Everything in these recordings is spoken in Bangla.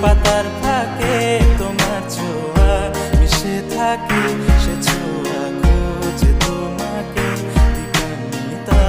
পাতার ফাঁকে তোমার ছোঁয়া মিশে থাকে, সে ছোঁয়া খোঁজে তোমাকে দিবানিতা।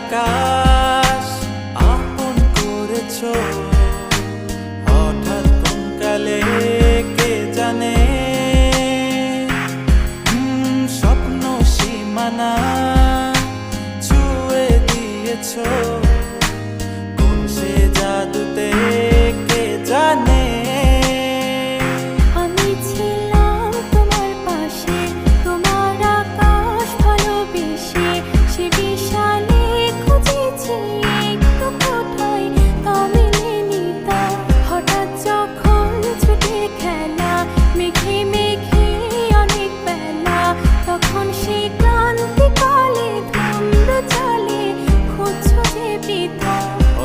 আকাশ আপন করেছো হঠাৎ কোন কালে কে জানে, স্বপ্ন সীমানা ছুঁয়ে দিয়েছো কোন সে জাদুতে কে জানে।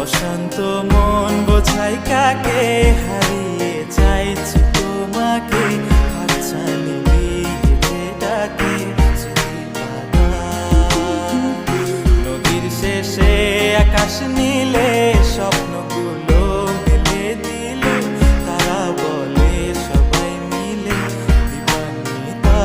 অশান্ত মন বোঝাই কাকে, হারিয়ে চাইছি তোমাকে, হাতছানি দিয়ে ডাকে নদীর শেষে আকাশ নীলে স্বপ্নগুলো মেলে দিল, তারা বলে সবাই মিলে দিবানিতা।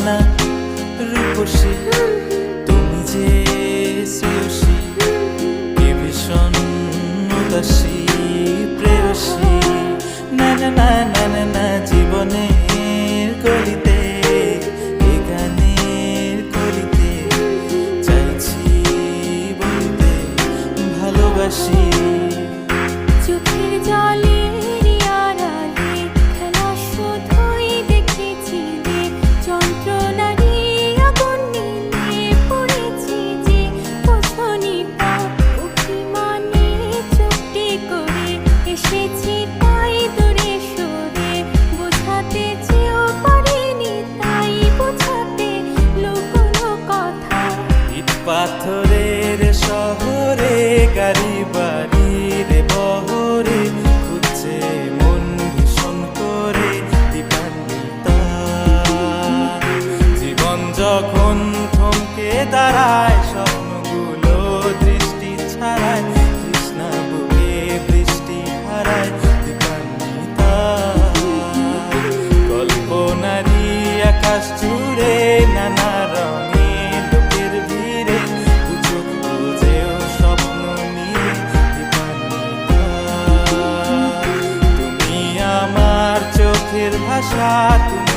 না রূপসী তুমি যে শ্রেয়সী, কে ভীষণ উদাসী প্রেয়সী, না না না না না না জীবনের গলিতে এ গানের কলিতে চাইছি বলতে ভালোবাসি। চোখের জলে পাথরের শহরে গাড়ি বাড়ির বহরে খুঁজছে মন ভীষণ করে দিবানিতা। জীবন যখন থমকে দাঁড়ায় স্বপ্নগুলো দৃষ্টি ছাড়ায়, তৃষ্ণা বুকে বৃষ্টি হারায় দিবানিতা। কল্পনারি আকাশ জুড়ে নানা রঙে ভাষা তুমি